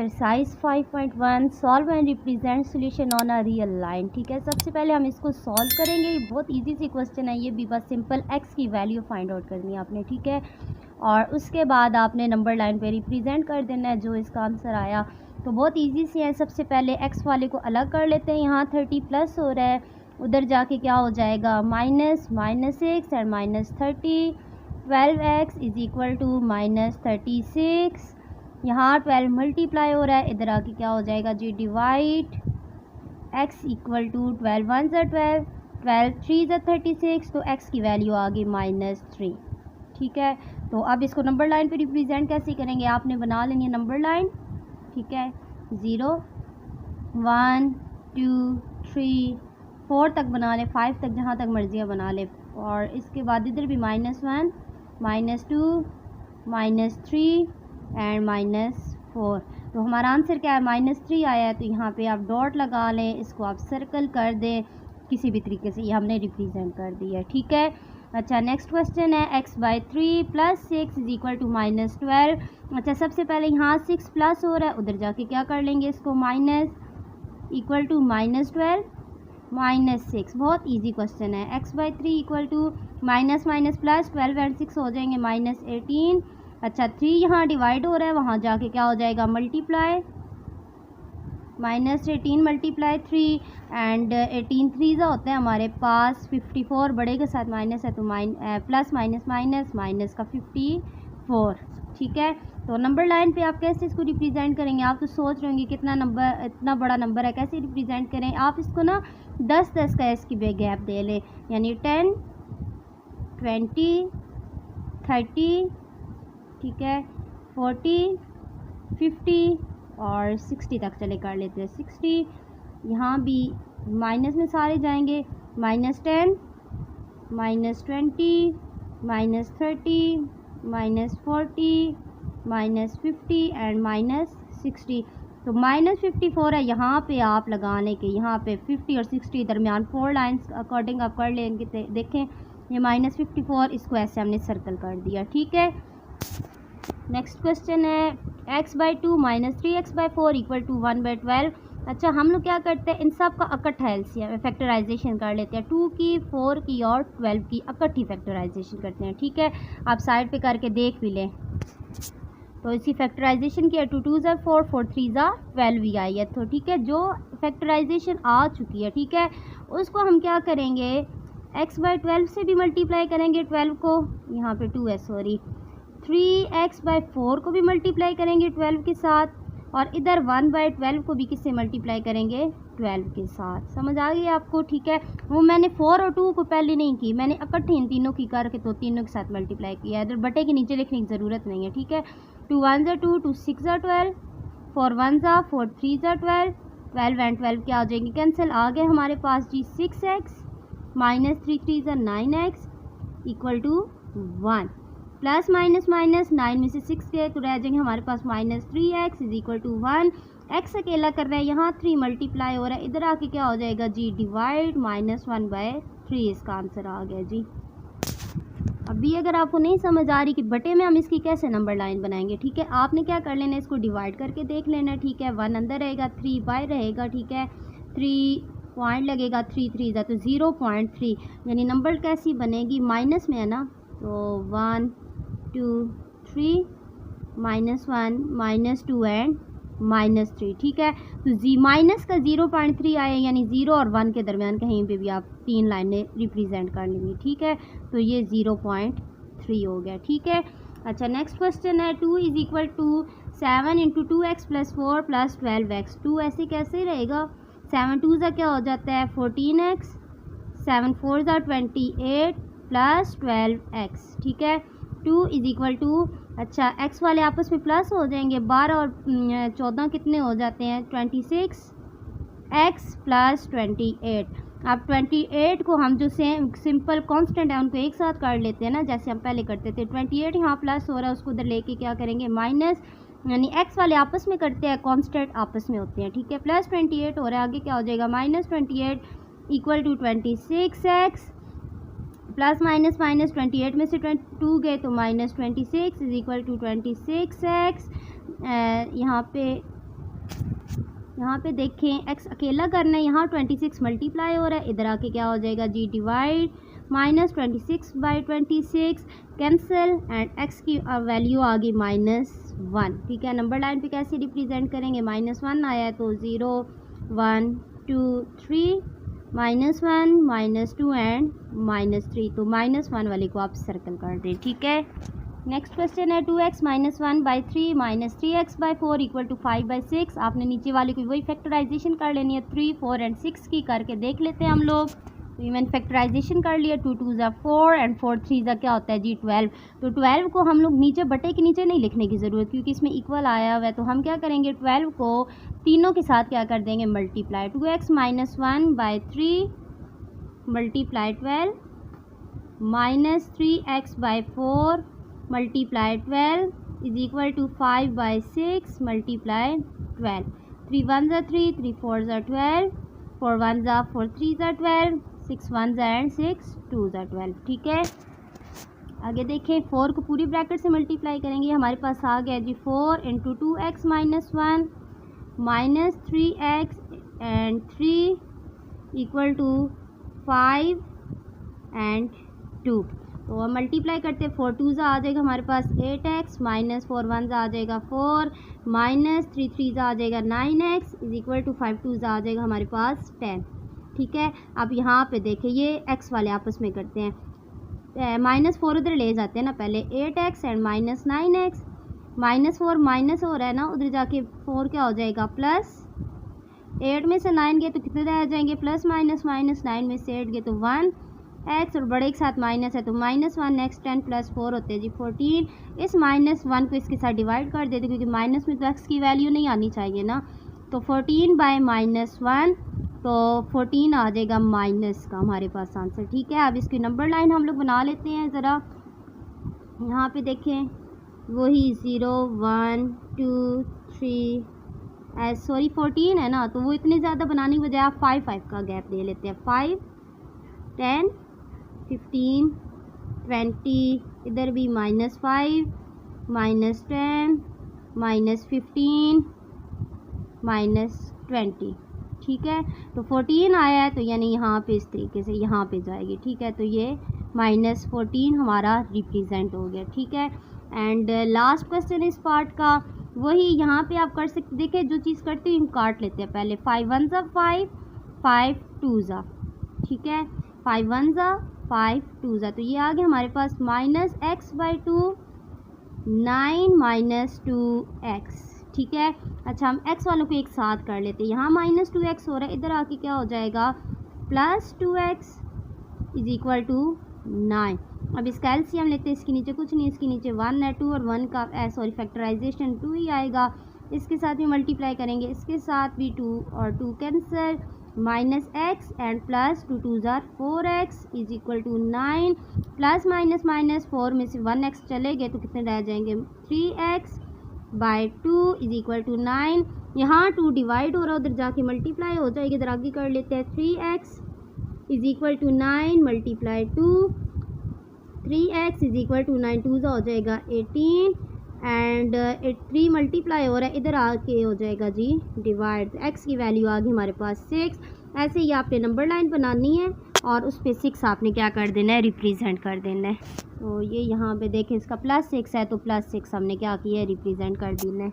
Exercise 5.1 solve and represent solution on a real line. ठीक है, सबसे पहले हम इसको सॉल्व करेंगे। ये बहुत इजी सी क्वेश्चन है, ये भी बस सिंपल एक्स की वैल्यू फाइंड आउट करनी है आपने। ठीक है, और उसके बाद आपने नंबर लाइन पे रिप्रेजेंट कर देना है जो इसका आंसर आया। तो बहुत इजी सी है। सबसे पहले एक्स वाले को अलग कर लेते हैं। यहाँ 30 प्लस हो रहा है, उधर जाके क्या हो जाएगा minus -6 and -30। 12x is equal to -36। यहाँ 12 मल्टीप्लाई हो रहा है, इधर आके क्या हो जाएगा जी डिवाइड। x इक्वल टू 12 1 ज़ा 12, 12 3 ज़ा 36, तो x की वैल्यू आ गई -3। ठीक है, तो अब इसको नंबर लाइन पे रिप्रेजेंट कैसे करेंगे, आपने बना लेनी है नंबर लाइन। ठीक है, 0 1 2 3 4 तक बना ले, 5 तक जहाँ तक मर्जी है बना ले। और इसके बाद इधर भी -1 -2 -3 एंड -4। तो हमारा आंसर क्या है, -3 आया है। तो यहाँ पे आप डॉट लगा लें, इसको आप सर्कल कर दें किसी भी तरीके से, ये हमने रिप्रेजेंट कर दिया है। ठीक है, अच्छा नेक्स्ट क्वेश्चन है x/3 + 6 इज इक्वल टू -12। अच्छा सबसे पहले यहाँ 6 प्लस हो रहा है, उधर जाके क्या कर लेंगे इसको माइनस इक्वल टू -12 -6। बहुत इजी क्वेश्चन है। x/3 equal to minus minus plus 12 and 6 हो जाएंगे -18। अच्छा 3 यहाँ डिवाइड हो रहा है, वहाँ जाके क्या हो जाएगा मल्टीप्लाई, -18 मल्टीप्लाई 3 एंड 18 3 ज़ा होते हैं हमारे पास 54, बड़े के साथ माइनस है तो प्लस माइनस माइनस माइनस का 54। ठीक है, तो नंबर लाइन पे आप कैसे इसको रिप्रेजेंट करेंगे, आप तो सोच रहे होंगे कितना नंबर, इतना बड़ा नंबर है कैसे रिप्रेजेंट करें। आप इसको ना 10 का इसकी गैप दे लें, यानी 10 20 30, ठीक है 40 50 और 60 तक चले कर लेते हैं 60। यहाँ भी माइनस में सारे जाएंगे, -10 -20 -30 -40 -50 एंड -60। तो -54 है, यहाँ पे आप लगाने के यहाँ पे 50 और 60 दरमियान 4 लाइन्स अकॉर्डिंग आप कर लेंगे। देखें ये -54, इसको ऐसे हमने सर्कल कर दिया। ठीक है, नेक्स्ट क्वेश्चन है x/2 - 3x/4 इक्वल टू 1/12। अच्छा हम लोग क्या करते हैं, इन सब का इकट्ठा एलसीएम फैक्टराइजेशन कर लेते हैं। 2 की 4 की और 12 की इकट्ठी फैक्टराइजेशन करते हैं। ठीक है, आप साइड पे करके देख भी लें। तो इसकी फैक्टराइजेशन किया 2 2 ज़ा 4 4 3 ज़ा 12 भी आई है। तो ठीक है, जो फैक्टराइजेशन आ चुकी है ठीक है, उसको हम क्या करेंगे x/12 से भी मल्टीप्लाई करेंगे 12 को, यहाँ पे 2 है सॉरी, 3x/4 को भी मल्टीप्लाई करेंगे 12 के साथ, और इधर 1/12 को भी किससे मल्टीप्लाई करेंगे 12 के साथ। समझ आ गई आपको। ठीक है, वो मैंने 4 और 2 को पहले नहीं की, मैंने इकट्ठी इन तीनों की करके तो तीनों के साथ मल्टीप्लाई किया है। इधर बटे के नीचे लिखने की ज़रूरत नहीं है। ठीक है, 2 1 ज़ा 2 2 6 ज़ा 12 4 1 ज़ा 4 3 ज़ा 12 12 एंड 12 क्या आ जाएंगे कैंसिल। आ गए हमारे पास जी 6x -3 3 ज़ा 9x equal to 1, plus minus minus 9 में से 6 गए तो रह जाएंगे हमारे पास -3x is equal to 1। x अकेला कर रहे हैं, यहाँ 3 मल्टीप्लाई हो रहा है, इधर आके क्या हो जाएगा जी डिवाइड -1/3। इसका आंसर आ गया जी। अभी अगर आपको नहीं समझ आ रही कि बटे में हम इसकी कैसे नंबर लाइन बनाएंगे, ठीक है, आपने क्या कर लेना है, इसको डिवाइड करके देख लेना। ठीक है, 1 अंदर रहेगा 3 बाहर रहेगा। ठीक है, 3 पॉइंट लगेगा, 3 3 ज़ा तो 0.3, यानी नंबर कैसी बनेगी माइनस में है ना, तो 1 2 3 -1 -2 एंड -3। ठीक है, तो माइनस का 0.3 आया, यानी 0 और 1 के दरमियान कहीं पे भी आप 3 लाइनें रिप्रेजेंट कर लेंगे। ठीक है, तो ये 0.3 हो गया। ठीक है, अच्छा नेक्स्ट क्वेश्चन है 2 is equal to 7 × 2x + 4 + 12x। 2 ऐसे कैसे रहेगा, 7 2 ज़ा क्या हो जाता है 14x, 7 4 ज़ा 28 + 12x। ठीक है, 2 इज इक्वल टू, अच्छा x वाले आपस में प्लस हो जाएंगे, 12 और 14 कितने हो जाते हैं 26x + 28। अब 28 को हम जो सिंपल कांस्टेंट है उनको एक साथ कर लेते हैं ना, जैसे हम पहले करते थे। 28 यहाँ प्लस हो रहा है, उसको उधर लेके क्या करेंगे माइनस, यानी x वाले आपस में करते हैं, कांस्टेंट आपस में होते हैं। ठीक है, प्लस 28 हो रहा है, आगे क्या हो जाएगा -28 equal to 26x, plus minus minus 28 में से 2 गए तो -26 इज इक्वल टू 26x। यहाँ पे यहाँ पे देखें x अकेला करना है, यहाँ 26 मल्टीप्लाई हो रहा है, इधर आके क्या हो जाएगा जी डिवाइड, -26/26 कैंसिल एंड x की वैल्यू आ गई -1। ठीक है, नंबर लाइन पे कैसे रिप्रेजेंट करेंगे, -1 आया है तो 0 1 2 3 -1 -2 एंड -3, तो -1 वाले को आप सर्कल कर दें। ठीक है, नेक्स्ट क्वेश्चन है 2x - 1/3 - 3x/4 = 5/6। आपने नीचे वाले की वही फैक्टराइजेशन कर लेनी है, 3 4 एंड 6 की करके देख लेते हैं हम लोग। तो ये मैंने फैक्टराइजेशन कर लिया, 2 2 ज़ा 4 एंड 4 3 ज़ा क्या होता है जी 12। तो 12 को हम लोग नीचे बटे के नीचे नहीं लिखने की ज़रूरत, क्योंकि इसमें इक्वल आया हुआ है। तो हम क्या करेंगे, 12 को तीनों के साथ क्या कर देंगे multiply, 2x - 1/3 multiply 12 -3x/4 multiply 12 = 5/6 multiply 12। 3 1 ज़ा 3, 3 4 ज़ा 12, 4 1 ज़ा 4 3 ज़ा 12, 6 1 ज़ा एंड 6 2 ज़ा 12। ठीक है, आगे देखें, 4 को पूरी ब्रैकेट से मल्टीप्लाई करेंगे, हमारे पास आ गया जी 4 × 2x - 1 -3x एंड 3 = 5 एंड 2। तो अब मल्टीप्लाई करते हैं, 4 2 ज़ा आ जाएगा हमारे पास 8x, -4 1 ज़ा आ जाएगा 4, -3 3 ज़ा आ जाएगा 9x = 5 2 ज़ा आ जाएगा हमारे पास 10। ठीक है, अब यहाँ पे देखें, ये x वाले आपस में करते हैं, -4 उधर ले जाते हैं ना, पहले 8x एंड -9x, -4 माइनस हो रहा है ना, उधर जाके 4 क्या हो जाएगा प्लस, 8 में से 9 गए तो कितने रह जाएंगे, प्लस माइनस, 9 में से 8 गए तो 1 x, और बड़े के साथ माइनस है तो -1 नेक्स्ट 10 + 4 होते हैं जी 14। इस -1 को इसके साथ डिवाइड कर देते, क्योंकि माइनस में तो x की वैल्यू नहीं आनी चाहिए ना। तो 14/-1, तो 14 आ जाएगा माइनस का हमारे पास आंसर। ठीक है, अब इसकी नंबर लाइन हम लोग बना लेते हैं ज़रा। यहाँ पे देखें, वही 0 1 2 3 सॉरी 14 है ना, तो वो इतने ज़्यादा बनाने की बजाय आप 5 5 का गैप दे लेते हैं, 5 10 15 20, इधर भी -5 -10 -15 -20। ठीक है, तो 14 आया है, तो यानी यहाँ पे इस तरीके से यहाँ पे जाएगी। ठीक है, तो ये -14 हमारा रिप्रेजेंट हो गया। ठीक है, एंड लास्ट क्वेश्चन इस पार्ट का, वही यहाँ पे आप कर सकते, देखिए जो चीज़ करते हैं हम काट लेते हैं पहले, 5 1 ज़ा 5, 5 2 ज़ा। ठीक है, 5 1 ज़ा 5 2 ज़ा, तो ये आ गया हमारे पास -x/2 9 - 2x। ठीक है, अच्छा हम x वालों को एक साथ कर लेते हैं, यहाँ -2x हो रहा है, इधर आके क्या हो जाएगा +2x = 9। अब इसका एलसीएम लेते हैं, इसके नीचे कुछ नहीं, इसके नीचे 1 है, 2 और 1 का सॉरी फैक्टराइजेशन 2 ही आएगा, इसके साथ भी मल्टीप्लाई करेंगे, इसके साथ भी 2 और 2 कैंसिल, -x एंड +2 2 ज़ा 4x = 9, प्लस माइनस माइनस 4 में से 1x चले गए तो कितने रह जाएंगे 3x/2 = 9। यहाँ 2 डिवाइड हो रहा है, उधर जाके मल्टीप्लाई हो जाएगी, इधर आगे कर लेते हैं, 3x = 9 मल्टीप्लाई 2, 3x = 9 2 हो जाएगा 18 एंड 3 मल्टीप्लाई हो रहा है, इधर आके हो जाएगा जी डिवाइड, तो x की वैल्यू आ गई हमारे पास 6। ऐसे ही आपने नंबर लाइन बनानी है और उस पर 6 आपने क्या कर देना है, रिप्रेजेंट कर देना है। तो ये यहाँ पे देखें, इसका +6 है तो +6 हमने क्या किया है, रिप्रेजेंट कर देना है।